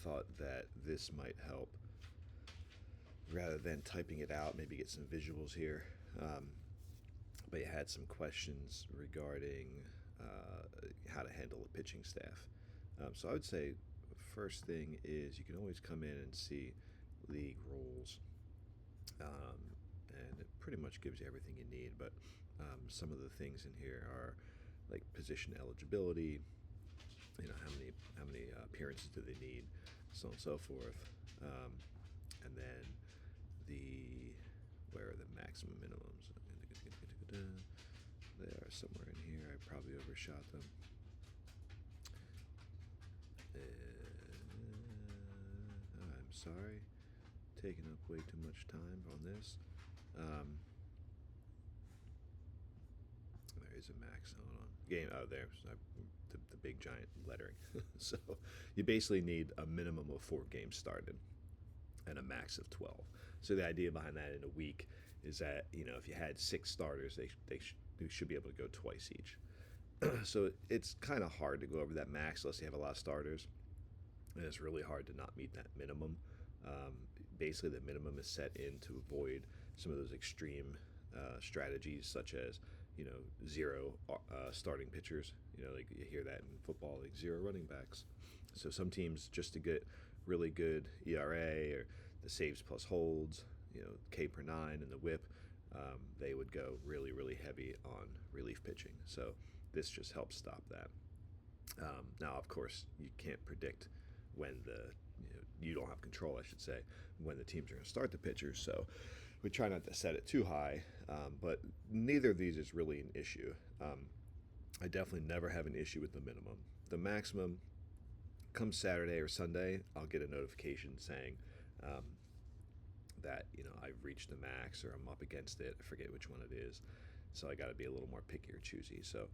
thought that this might help rather than typing it out, maybe get some visuals here. But you had some questions regarding how to handle a pitching staff. So I would say first thing is you can always come in and see league rules, and it pretty much gives you everything you need. But some of the things in here are like position eligibility. How many appearances do they need, so on and so forth, and then the where are the maximum minimums? They are somewhere in here. I probably overshot them. I'm sorry, taking up way too much time on this. There is a max. Hold on. Game. Oh, there's the big giant lettering. So you basically need a minimum of 4 games started and a max of 12. So the idea behind that in a week is that, if you had 6 starters, they should be able to go twice each. So it's kind of hard to go over that max unless you have a lot of starters, and it's really hard to not meet that minimum. Basically, the minimum is set in to avoid some of those extreme strategies, such as 0 starting pitchers. Like you hear that in football, like 0 running backs. So some teams, just to get really good ERA or the saves plus holds, K per 9 and the WHIP, they would go really, really heavy on relief pitching. So this just helps stop that. Now, of course, you can't predict when you don't have control, I should say, when the teams are going to start the pitchers. So we try not to set it too high, but neither of these is really an issue. I definitely never have an issue with the minimum. The maximum, come Saturday or Sunday, I'll get a notification saying that I've reached the max or I'm up against it. I forget which one it is. So I got to be a little more picky or choosy. So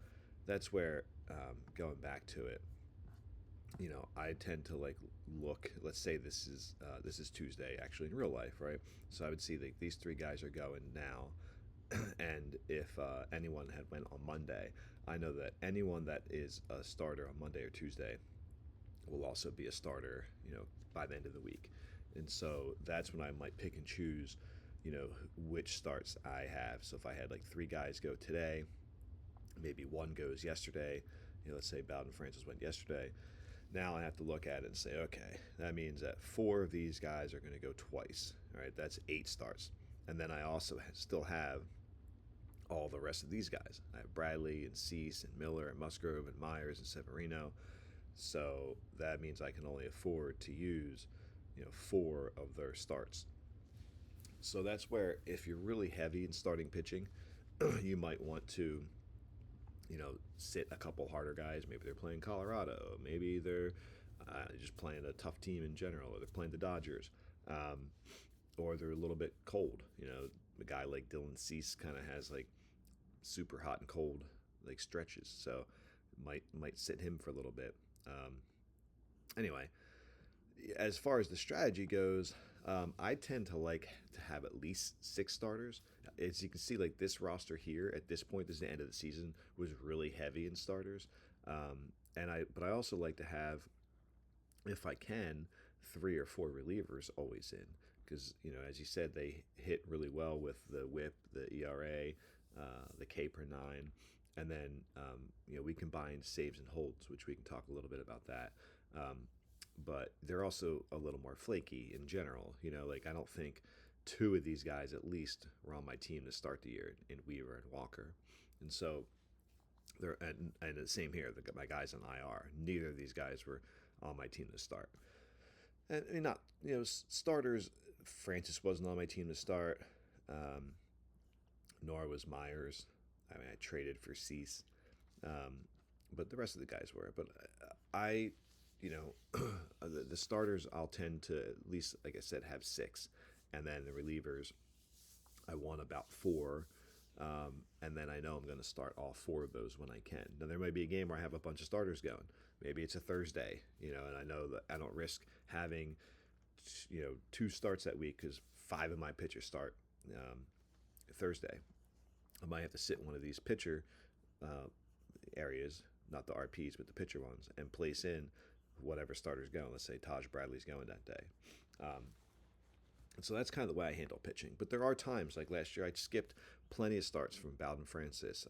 that's where, going back to it, I tend to look. Let's say this is Tuesday, actually in real life, right? So I would see that these 3 guys are going now, and if anyone had went on Monday, I know that anyone that is a starter on Monday or Tuesday will also be a starter, by the end of the week. And so that's when I might pick and choose, which starts I have. So if I had 3 guys go today, maybe 1 goes yesterday, let's say Bowden Francis went yesterday. Now I have to look at it and say, okay, that means that 4 of these guys are going to go twice. All right, that's 8 starts. And then I also still have all the rest of these guys. I have Bradley and Cease and Miller and Musgrove and Myers and Severino. So that means I can only afford to use, 4 of their starts. So that's where, if you're really heavy in starting pitching, you might want to sit a couple harder guys. Maybe they're playing Colorado. Maybe they're just playing a tough team in general, or they're playing the Dodgers, or they're a little bit cold. A guy like Dylan Cease kind of has super hot and cold stretches, so might sit him for a little bit. Anyway, as far as the strategy goes, I tend to to have at least 6 starters. As you can see, this roster here at this point, this is the end of the season, was really heavy in starters. But I also like to have, if I can, 3 or 4 relievers always in, because as you said, they hit really well with the WHIP, the ERA, the K per 9. And then we combine saves and holds, which we can talk a little bit about that. But they're also a little more flaky in general. I don't think 2 of these guys at least were on my team to start the year, in Weaver and Walker. And so they're, and the same here, my guys on IR. Neither of these guys were on my team to start. And not, starters, Francis wasn't on my team to start, nor was Myers. I traded for Cease, but the rest of the guys were. But the starters, I'll tend to, at least, like I said, have 6. And then the relievers, I want about 4. And then I know I'm going to start all 4 of those when I can. Now, there might be a game where I have a bunch of starters going. Maybe it's a Thursday, and I know that I don't risk having, 2 starts that week because 5 of my pitchers start Thursday. I might have to sit in one of these pitcher areas, not the RPs, but the pitcher ones, and place in whatever starter's going. Let's say Taj Bradley's going that day. Um, and so that's kind of the way I handle pitching. But there are times, like last year, I skipped plenty of starts from Bowden Francis,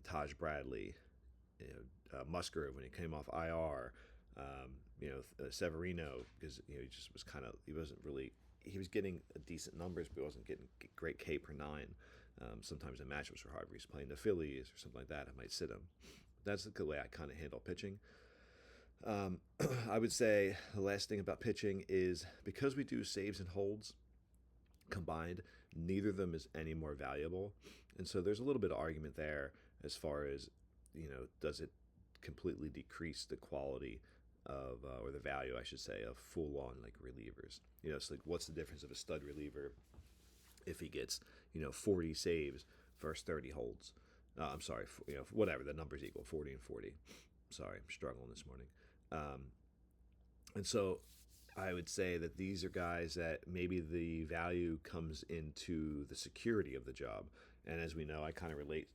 Taj Bradley, Musgrove when he came off IR, Severino, because he just was kind of, he wasn't really, he was getting decent numbers, but he wasn't getting great K per nine. Sometimes the matchups were hard. If he's playing the Phillies or something like that, I might sit him. That's the way I kind of handle pitching. I would say the last thing about pitching is because we do saves and holds combined, neither of them is any more valuable. And so there's a little bit of argument there as far as, does it completely decrease the quality of, or the value, I should say, of full on like relievers? So like what's the difference of a stud reliever if he gets, 40 saves versus 30 holds? I'm sorry, whatever, the numbers equal 40 and 40. Sorry, I'm struggling this morning. And so I would say that these are guys that maybe the value comes into the security of the job. And as we know, I kind of relate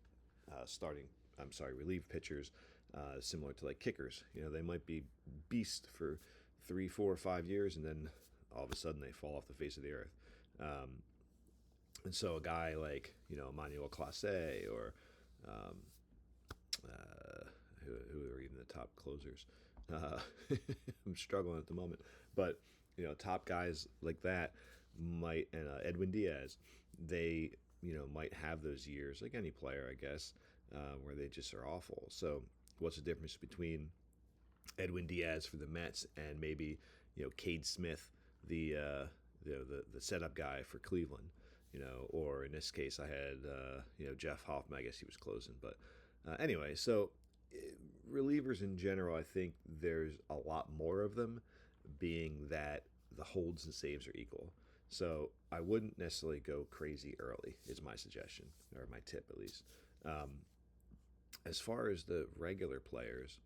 relief pitchers similar to like kickers. They might be beast for 3, 4, 5 years, and then all of a sudden they fall off the face of the earth. And so a guy like, Emmanuel Clase or who are even the top closers? I'm struggling at the moment, but top guys like that might, and Edwin Diaz, they might have those years like any player, I guess, where they just are awful. So what's the difference between Edwin Diaz for the Mets and maybe Cade Smith, the setup guy for Cleveland? Or in this case, I had Jeff Hoffman. I guess he was closing, but anyway, so relievers in general, I think there's a lot more of them, being that the holds and saves are equal. So I wouldn't necessarily go crazy early, is my suggestion, or my tip at least. As far as the regular players,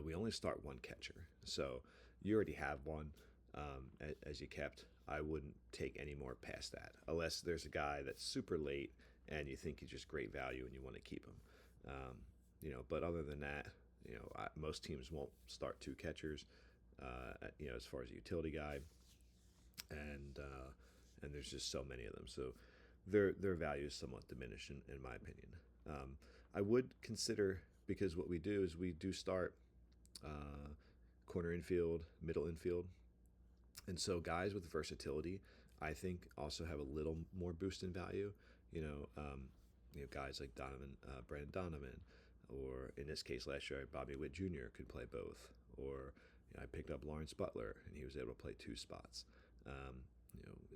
we only start one catcher. So you already have one as you kept. I wouldn't take any more past that, unless there's a guy that's super late and you think he's just great value and you want to keep him. But other than that, most teams won't start two catchers, as far as a utility guy, and there's just so many of them, so their value is somewhat diminished in my opinion. I would consider, because what we do is we do start corner infield, middle infield, and so guys with versatility, I think, also have a little more boost in value. Guys like Brandon Donovan, or in this case last year, Bobby Witt Jr. could play both. Or I picked up Lawrence Butler, and he was able to play two spots.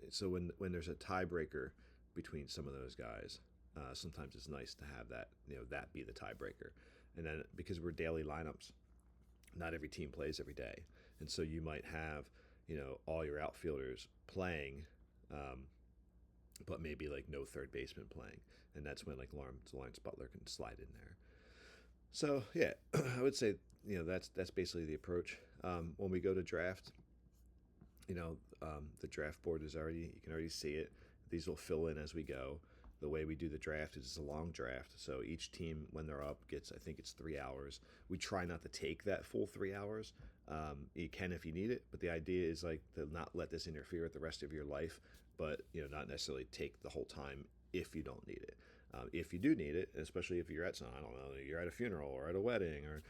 So when there's a tiebreaker between some of those guys, sometimes it's nice to have that that be the tiebreaker. And then because we're daily lineups, not every team plays every day, and so you might have all your outfielders playing. But maybe like no third baseman playing, and that's when like Lawrence Butler can slide in there. So yeah, I would say that's basically the approach. When we go to draft, the draft board is you can already see it. These will fill in as we go. The way we do the draft is a long draft, so each team when they're up gets, I think it's 3 hours. We try not to take that full 3 hours. You can if you need it, but the idea is like to not let this interfere with the rest of your life, but not necessarily take the whole time if you don't need it. If you do need it, especially if you're at I don't know, you're at a funeral or at a wedding, or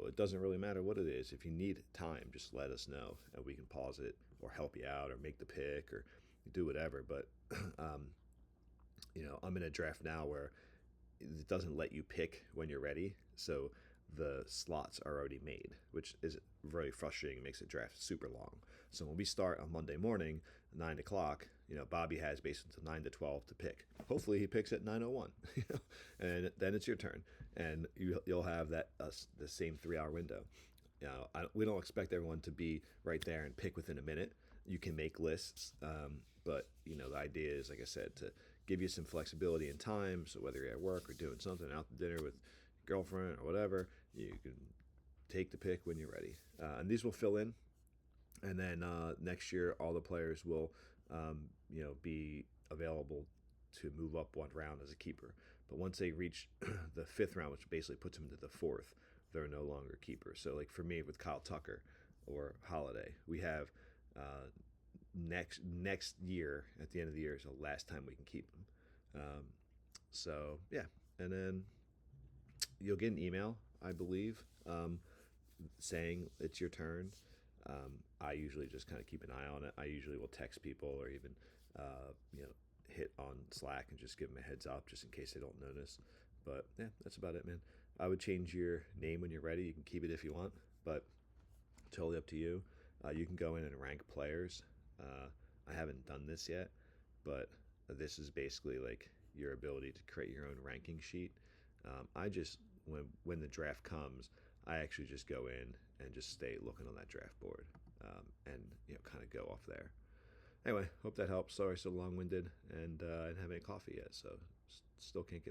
it doesn't really matter what it is. If you need time, just let us know, and we can pause it or help you out or make the pick or do whatever. But I'm in a draft now where it doesn't let you pick when you're ready, so the slots are already made, which is very frustrating. It makes the draft super long. So when we start on Monday morning, 9 o'clock, Bobby has basically until 9 to 12 to pick. Hopefully he picks at 9:01, and then it's your turn, and you'll have that the same 3 hour window. We don't expect everyone to be right there and pick within a minute. You can make lists, but the idea is, like I said, to give you some flexibility in time. So whether you're at work or doing something, out to dinner with your girlfriend or whatever, you can take the pick when you're ready. And these will fill in, and then next year all the players will be available to move up one round as a keeper. But once they reach the fifth round, which basically puts them into the fourth, they're no longer keepers. So like for me with Kyle Tucker or Holiday, we have next year at the end of the year is the last time we can keep them. So yeah, and then you'll get an email, I believe, saying it's your turn. I usually just kind of keep an eye on it. I usually will text people or even, you know, hit on Slack and just give them a heads up just in case they don't notice. But yeah, that's about it, man. I would change your name when you're ready. You can keep it if you want, but totally up to you. You can go in and rank players. I haven't done this yet, but this is basically like your ability to create your own ranking sheet. I just when the draft comes, I actually just go in and just stay looking on that draft board, and kind of go off there. Anyway, hope that helps. Sorry, so long-winded, and I didn't have any coffee yet, so still can't get